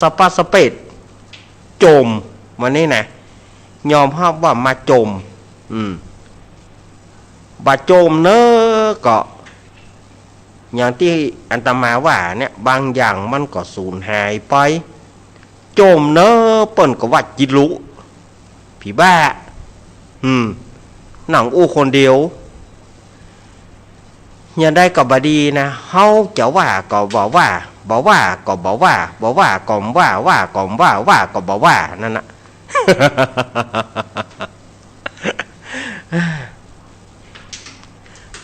สปาสเปดโจมวันนี้นะยอมรับว่ามาโจมบาโจมเนอะก็อย่างที่อันตมาว่าเนี่ยบางอย่างมันก็สูญหายไปโจมเนอะเปิ้นก็ว่าจิลุผีบ้าหนังอู้คนเดียวอย่าได้กับบดีนะเฮาจะว่าก็บอกว่าก็บอกว่าก็ว่าก็บอกว่านั่นน่ะ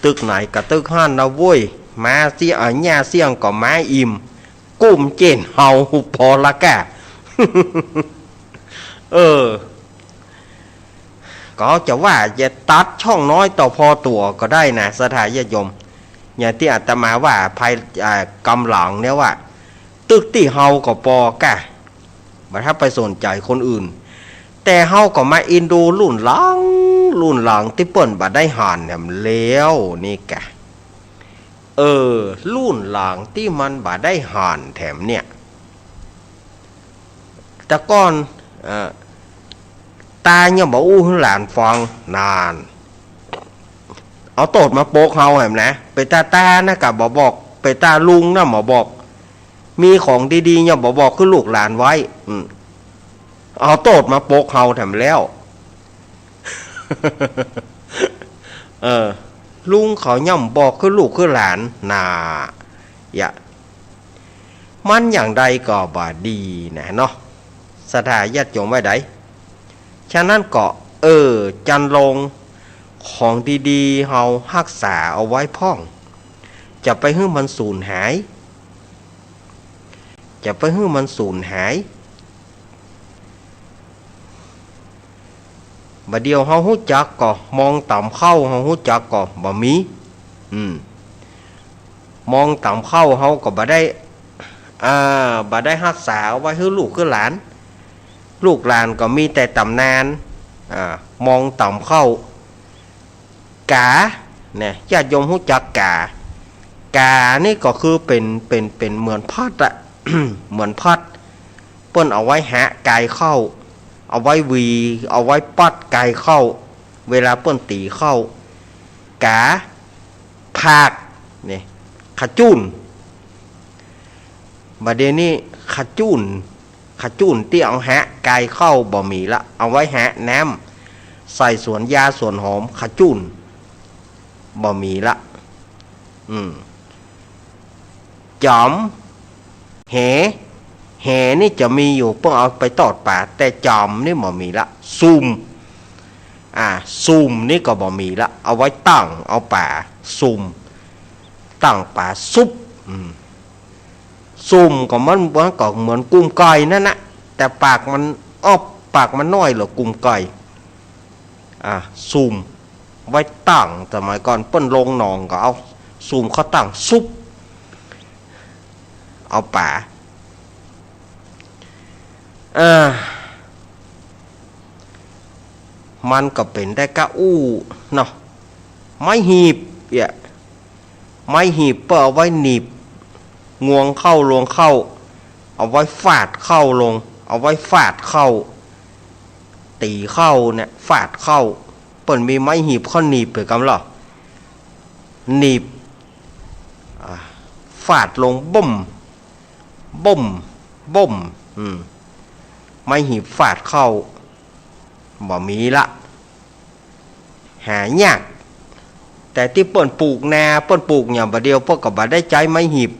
ตึกไหนกับตึกห้านนะเว้ยมาเสียở nhàเสียงก็มาอิ่มกุ้มเจนเฮาพอละกะ ก็จะว่าจะตัดช่องน้อยต่อพอตัวก็ได้นะสถานญาติโยมอย่างที่อาตมาว่าภายกำหลังเนี่ยว่าตึกที่เฮาก็ปอกะมาถ้าไปสนใจคนอื่นแต่เฮาก็มาอินดูรุ่นหลังที่เปิ้นบ่ได้หันเนี่ยแล้วนี่กะรุ่นหลังที่มันบ่ได้หันแถมเนี่ยแต่ก่อนตาเนี่ยบอกอู้หลานฟังนานเอาโตดมาโปกเฮาแหมนะไปตานะกับบอกไปตาลุงนะหมอบอกมีของดีๆเนี่ยบอกคือลูกหลานไว้เอาโตดมาโปกเฮาแถมแล้ว ลุงเขาย่ำบอกคือลูกคือหลานนาอย่ามันอย่างใดก็บ่ดีนะเนาะสถาญาติโยมไว้ใดฉะนั้นก็จันลงของดีๆเฮารักษาเอาไว้พ่องจะไปให้มันสูญหายบัดเดียวเฮาฮู้จักก็มองต่ำเข้าเฮาฮู้จักก็บ่มีมองต่ำเข้าเฮาก็บ่ได้รักษาเอาไว้ให้ลูกคือหลานลูกหลานก็มีแต่ตำนานมองต่ำเข้ากาเนี่ยญาติโยมรู้จักกานี่ก็คือเป็นเหมือนพัดอะ เหมือนพัดเปิ้นเอาไว้หะกายเข้าเอาไว้วีเอาไว้ปัดกายเข้าเวลาเปิ้นตีเข้ากาผากนี่ขจุนบัดเดี๋ยวนี้ขจุนที่เอาหะกายเข้าบ่มีละเอาไว้หะน้ำใส่สวนยาสวนหอมขจุนบ่มีละจอมแหนี่จะมีอยู่เพื่อเอาไปตอดป่าแต่จอมนี่บ่มีละซุ่มนี่ก็บ่มีละเอาไว้ตั้งเอาป่าซุ่มตั้งป่าซุปซุ่มก็มันก็เหมือนกุ้มไก่นั่นนะแต่ปากมันน้อยหรอกุ้มไก่ซุ่มไว้ตั้งสมัยก่อนเปิ้นลงหนองก็เอาซุ่มเขาตั้งซุปเอาป่ามันก็เป็นได้กะอู้เนาะไม้หีบไม้หีบเพื่อเอาไว้หนีบงวงเข้าลงเข้าเอาไว้ฟาดเข้าลงเอาไว้ฟาดเข้าตีเข้าเนี่ยฟาดเข้าเปิ่นมีไม้หีบข้อหนีบไปกำหรอหนีบฟาดลงบ่มไม้หีบฟาดเข้าบ่มีละหายากแต่ที่เปิ่นปลูกนาเปิ่นปลูกอย่างบ่เดียวเปิ่นก็บ่ได้ใจไม้หีบ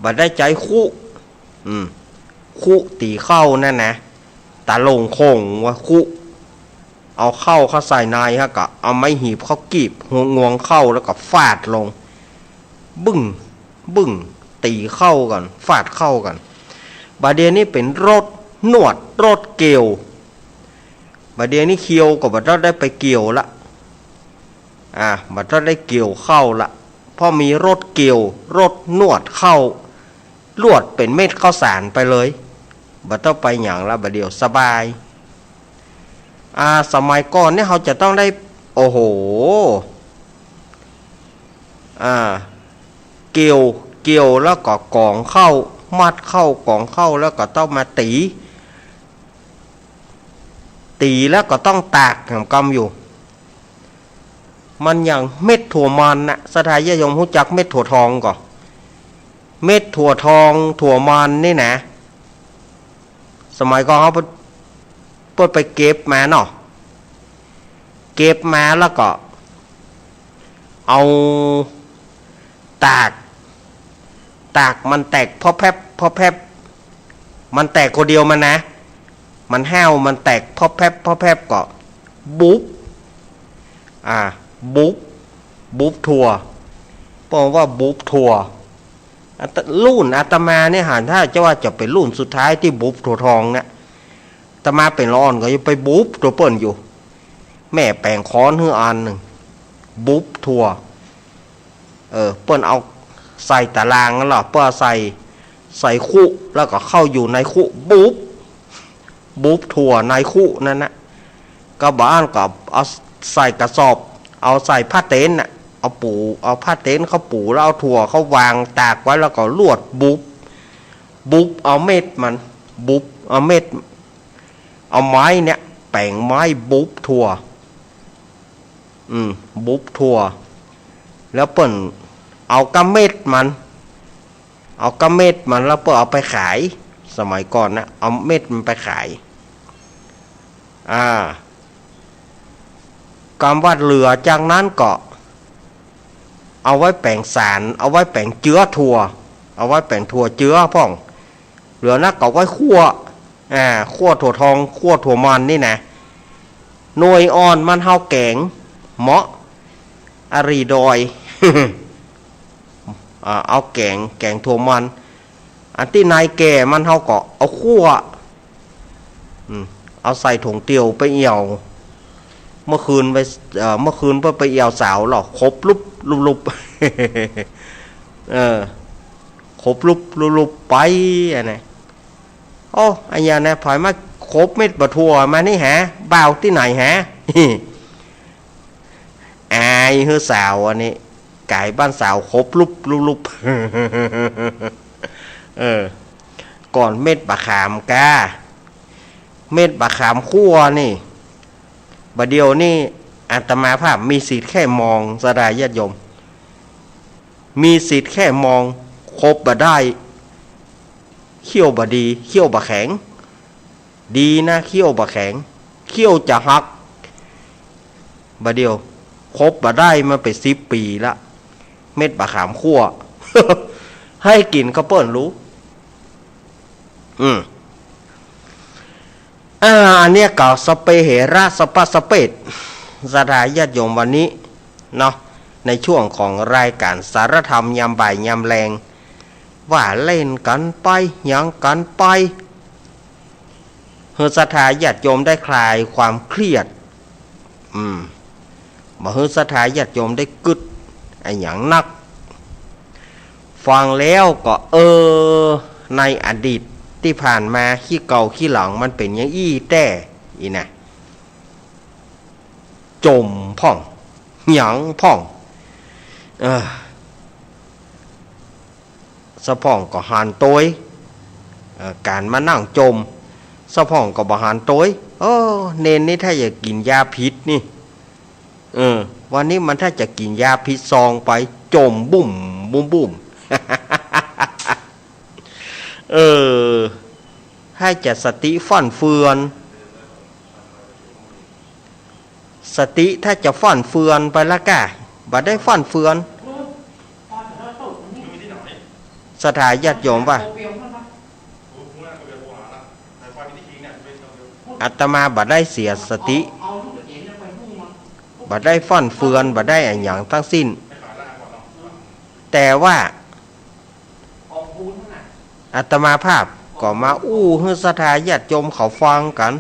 บ่ได้ใจคุตีเข้านั่นนะตาลงคงว่าคุเอาเข้าใส่นายฮะก็เอาไม้หีบเขากีบงวงเข้าแล้วก็ฟาดลงบึ้งตีเข้ากันฟาดเข้ากันบาเดียนี้เป็นรถนวดรถเกี่ยวบาเดียนี้เคียวก็บัดได้ไปเกี่ยวละบัดได้เกี่ยวเข้าละพอมีรถเกี่ยวรถนวดเข้าลวดเป็นเม็ดข้าวสารไปเลยบัดต้องไปอย่างละบัดเดียวสบายสมัยก่อนเนี่ยเขาจะต้องได้โอ้โหเกี่ยวแล้วก็กองเข้า มัดเข้ากล่องเข้าแล้วก็ต้องมาตีแล้วก็ต้องตากแหมกำอยู่มันอย่างเม็ดถั่วมันนะสถายยมรู้จักเม็ดถั่วทองก่อนเม็ดถั่วทองถั่วมันนี่นะสมัยก่อนเขาเปิดไปเก็บมาเนาะเก็บมาแล้วก็เอาตากมันแตกพอแพบมันแตกคนเดียวมันนะมันแห้วมันแตกพอแพบก็บุ๊บบุ๊บถั่วบอกว่าบุ๊บถั่วรุ่นอาตมาเนี่ยหาถ้าจะว่าจะเป็นรุ่นสุดท้ายที่บุ๊บถั่วทองเนี่ยอาตมาเป็นร้อนก็ยังไปบุ๊บตัวเปิ่นอยู่แม่แปลงค้อนเฮืออันหนึ่งบุ๊บถั่วเปิ่นเอาใส่ตารางนั่นหรอเปิ่นใส่คุแล้วก็เข้าอยู่ในคุบุ๊บถั่วในคุนั่นนะก็บ้านก็เอาใส่กระสอบเอาใส่ผ้าเต็นท์น่ะเอาผ้าเต็นท์เขาปูแล้วเอาถั่วเขาวางตากไว้แล้วก็ลวดบุ๊บเอาเม็ดมันบุ๊บเอาเม็ดเอาไม้เนี่ยแป่งไม้บุ๊บถั่วบุ๊บถั่วแล้วเปิ่นเอากระเม็ดมันแล้วเปิ่นเอาไปขายสมัยก่อนนะเอาเม็ดมันไปขายกำวัดเหลือจากนั้นก็เอาไว้แป่งสารเอาไว้แป่งเจือถั่วเอาไว้แป่งถั่วเจือพ่องเหลือนักก็ไว้คั่วถั่วทองคั่วถั่วมันนี่นะหน่วยอ่อนมันเฮาแกงเหมาะอรีดอย เอาแกงถั่วมันอันที่นายแก่มันเฮาก็เอาคั่วเอาใส่ถุงเตียวไปเอี่ยวเมื่อคืนเพื่อไปเอี่ยวสาวหรอกครบลุบครบลุบไปอะไรโอ้ไอ้ยาเนี่ยพอยมาครบเม็ดบะทั่วมานี่ฮะบ่าวที่ไหนฮะอายเฮือสาวอันนี้ไก่บ้านสาวครบลุบก่อนเม็ดบะขามกาเม็ดบะขามคั่วนี่บะเดียวนี่อาตมาภาพมีสิทธิ์แค่มองสดายญาติโยมมีสิทธิ์แค่มองครบบะได้เขี้ยวบะดีเขี้ยวบะแข็งดีนะเขี้ยวบะแข็งเขี้ยวจะหักบะเดียวครบบะได้มาไป10 ปีละเม็ดบะขามคั่ว ให้กินก็เปิ้นรู้อันเนี้ยก็สเปเหระสปะสเปดสถาญาติโยมวันนี้เนาะในช่วงของรายการสารธรรมยามบ่ายยามแรงว่าเล่นกันไปยังกันไปเฮือสถาญาติโยมได้คลายความเครียดมาเฮือสถาญาติโยมได้กึดไอ้หยังนักฟังแล้วก็ในอดีตที่ผ่านมาขี้เก่าขี้หลังมันเป็นอย่างอี้แต่อีนะจมพ่องหยังพ่องสะพ่องก็หันโต้ยการมานั่งจมสะพ่องก็บ่หันโต้ยเน้นนี่ถ้าอยากกินยาพิษนี่วันนี้มันถ้าจะกินยาพิษซองไปจมบุ่มให้จะสติฟั่นเฟือนสติถ้าจะฟั่นเฟือนไปละกะบ่ได้ฟั่นเฟือนสถาญาติโยมป่ะอาตมาบ่ได้เสียสติบ่ได้ฟั่นเฟือนบ่ได้อะไรอย่างทั้งสิ้นแต่ว่าอาตมาภาพก็มาให้สถาญาติโยมเขาฟังกัน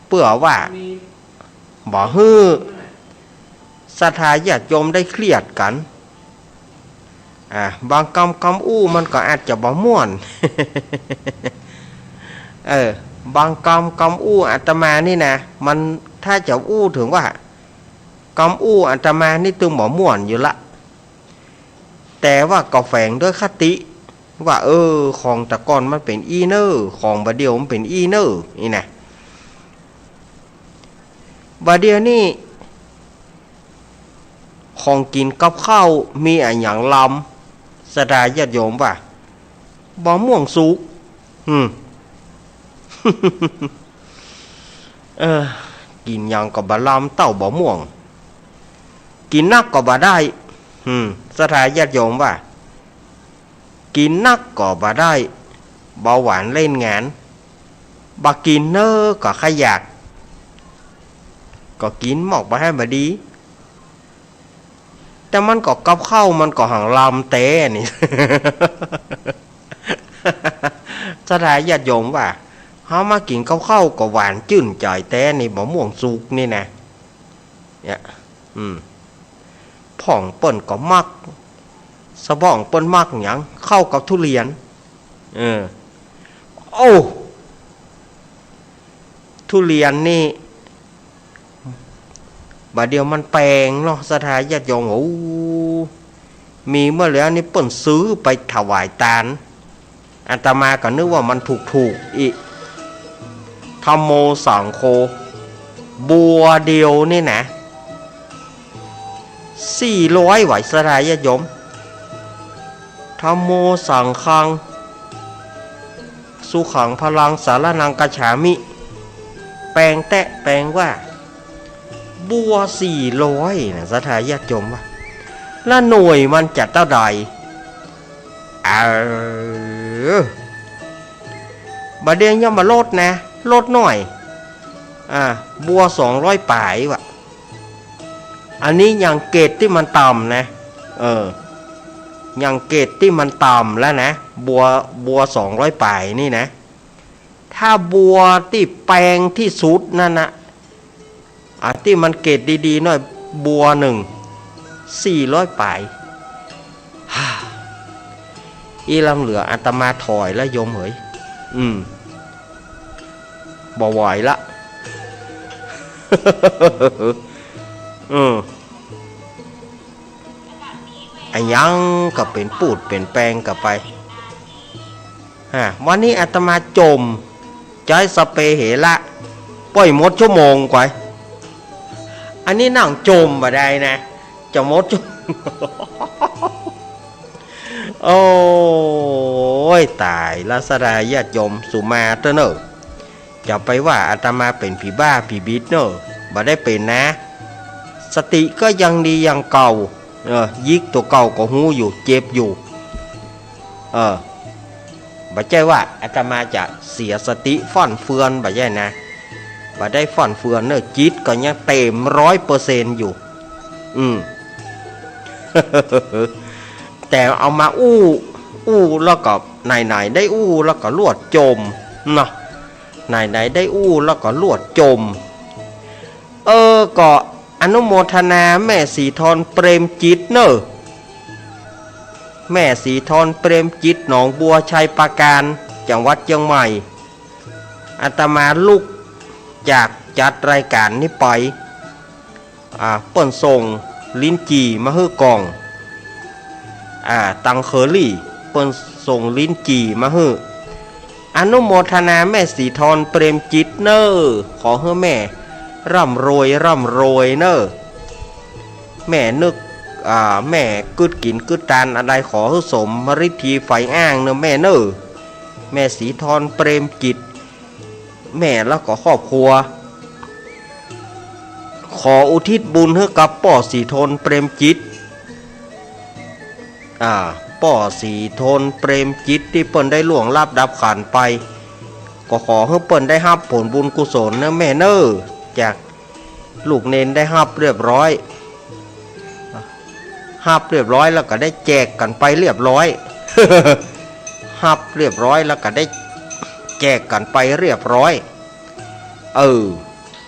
เพื่อว่าบ่ฮื้อสถาญาติโยมได้เครียดกันบางคำมันก็อาจจะบ่ม่วน บางคำอาตมานี่นะมันถ้าจะถึงว่าคำอาตมานี่ตึงบ่ม่วนอยู่ละ แต่ว่าก็แฝงด้วยคติว่าของตะกอนมันเป็นอีเนอร์ของบาเดียวมันเป็นอีเนอร์นี่นะบาเดียวนี่ของกินกับข้าวมีอะไรอย่างลำสดายญาติโยมป่ะบะม่วงสุกกินอย่างกับบะลำเต้าบะม่วงกินนักก็บ่ได้สถานญาติโยมว่ากินนักก็บ่ได้เบาหวานเล่นงานบ่กินเน้อก็ขยักก็กินหมอกบ่ให้บ่ดีแต่มันก็กับข้าวมันก็หังลำเต้นี่ สถานญาติโยมว่าเฮามากินข้าวก็หวานจื่นจ่อยแต่นี่บ่ม่วงสุกนี่นะเนี่ยผ่องเปิ้นก็มักสะบ้องเปิ้นมักหยังเข้ากับทุเรียนทุเรียนนี่บัดเดียวมันแปลงเนาะสถานญาติโยมมีเมื่อแล้วนี่เปิ้นซื้อไปถวายตาลอาตมาก็นึกว่ามันถูกอีกธัมโมสังโฆบัวเดียวนี่นะ400ไหวสถานญาติโยมธัมโมสังฆังสุขังพลังสารนังกัจฉามิแปลงแตะแปลงว่าบัว400นะสถานญาติโยมว่าแล้วหน่วยมันจะเท่าใดบัดเดียวยังมาลดนะลดหน่อยบัว200ป่ายวะอันนี้ยังเกรดที่มันต่ำนะยังเกรดที่มันต่ำแล้วนะบัว200ป่ายนี่นะถ้าบัวที่แปลงที่สุดนั่นนะที่มันเกรดดีๆหน่อยบัว400ป่ายอีลำเหลืออาตมาถอยแล้วโยมเหยบ่ไหวละอันยังก็เป็นปูดเป็นแปลงกับไปวันนี้อาตมาจมใจสเปเหละป่อยหมดชั่วโมงกว่าอันนี้นั่งจมมาได้นะจะหมดชั่วโอ้ยตายละสดายญาติโยมสุมาเตอร์เนอจะไปว่าอาตมาเป็นผีบ้าผีบิดเนอบ่ได้เป็นนะสติก็ยังดียังเก่ายิกตัวเก่าก็หูอยู่เจ็บอยู่บ่ใช่ว่าอาตมาจะเสียสติฟ่อนเฟือนบ่ใช่นะบ่ได้ฟ่อนเฟือนเนอะจิตก็ยังเต็ม100%อยู่แต่เอามาอู้แล้วก็ไหนได้อู้แล้วก็ลวดจมเนาะไหนได้อู้แล้วก็ลวดจมก็อนุโมทนาแม่สีทรเปรมจิตเนอะแม่สีทรเปรมจิตหนองบัวชัยปราการจังหวัดเชียงใหม่อาตมาลุกจากจัดรายการนี้ไปเปิ้นส่งลิ้นจี่มาฮื้อกองตังเคอรี่เปิ้นส่งลิ้นจี่มาฮื้ออนุโมทนาแม่สีทรเปรมจิตเนอะขอให้แม่ร่ำรวยเนอะแม่นึกแม่กึดกินกึดตานอะไรขอให้สมมฤทธีไฟอ้างเนอะแม่เนอะแม่สีทรเปรมจิตแม่แล้วก็ครอบครัวขออุทิศบุญให้กับป่อสีทนเปรมจิตป่อสีทนเปรมจิตที่เปิ้นได้ล่วงลับดับขันไปก็ขอให้เปิ้นได้รับผลบุญกุศลนะแม่เนอะจากลูกเนนได้รับเรียบร้อยรับเรียบร้อยแล้วก็ได้แจกกันไปเรียบร้อย รับเรียบร้อยแล้วก็ได้แจกกันไปเรียบร้อย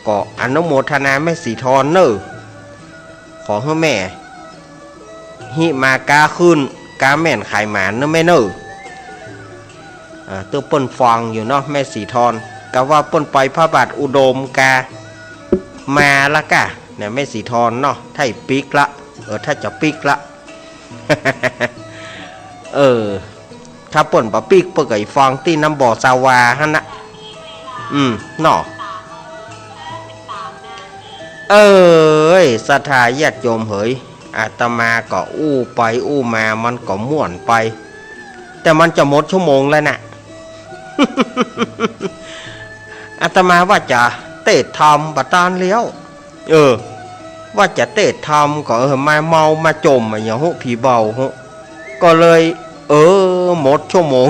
ก็อนุโมทนาแม่สีทรเนอะขอให้แม่หิมากาขึ้นกาแม่นไข่หมานเนอะแม่เนอะตัวเปิ้นฟังอยู่เนาะแม่สีทรก็ว่าเปิ้นไปพระบาทอุดมกามาละกะเนี่ยแม่สีทรเนาะถ้าปิกละถ้าจะปิกละ ถ้าป่นปะปีกเปิดไอ้ฟองตีน้ำบ่อซาวาฮะนะหนอศรัทธาญาติโยมเฮ้ยอาตมาก็อู้ไปอู้มามันก็ม่วนไปแต่มันจะหมดชั่วโมงแล้วนะ อาตมาว่าจะเตะทำบัตานเลี้ยวว่าจะเตะทำก็มาเมามาจมอย่างหุผีเบาหุก็เลยหมดชั่วโมง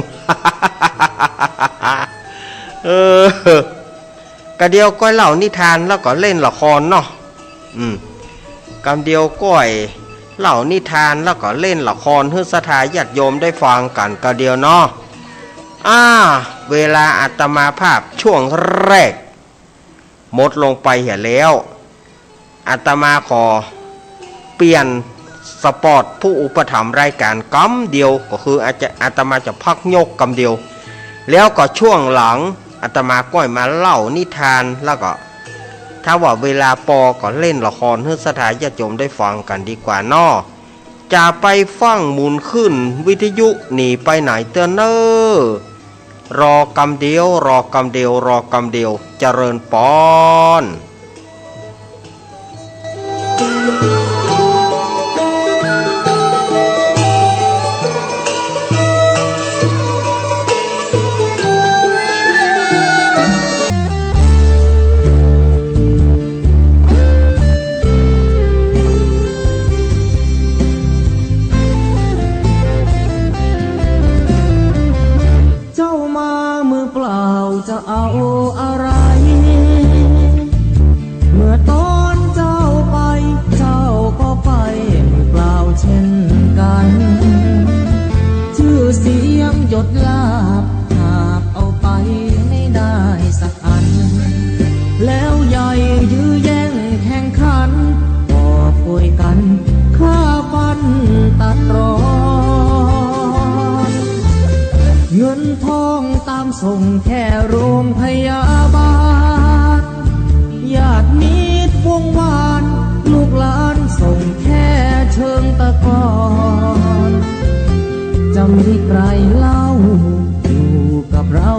กะเดียวก้อยเล่านิทานแล้วก็เล่นละครเนาะกำเดียวก้อยเล่านิทานแล้วก็เล่นละครให้ศรัทธาญาติโยมได้ฟังกันกะเดียวเนาะเวลาอาตมาภาพช่วงแรกหมดลงไปเหี่ยแล้วอาตมาขอเปลี่ยนสปอร์ตผู้อุปถัมภ์รายการกำเดียวก็คืออาตมาจะพักยกกำเดียวแล้วก็ช่วงหลังอาตมาก้อยมาเล่านิทานแล้วก็ถ้าว่าเวลาปอก็เล่นละครให้ศรัทธาญาติโยมได้ฟังกันดีกว่าเนาะจะไปฟังหมุนขึ้นวิทยุหนีไปไหนเตือนเนอรอกำเดียวรอกำเดียวรอกำเดียวเจริญปอนจะเอาอะไรเมื่อตอนเจ้าไปเจ้าก็ไปมือเปล่าเช่นกันชื่อเสียงหยดลาบหากเอาไปไม่ได้สักอันแล้วใหญ่ยื้อแย่งแข่งขันก็ป่วยกันฆ่าฟันตัดรอนเงินทองตามส่งแค่โรงพยาบาลญาติมิตรวงวานลูกหลานส่งแค่เชิงตะกอนจะมีใครเล่าอยู่กับเรา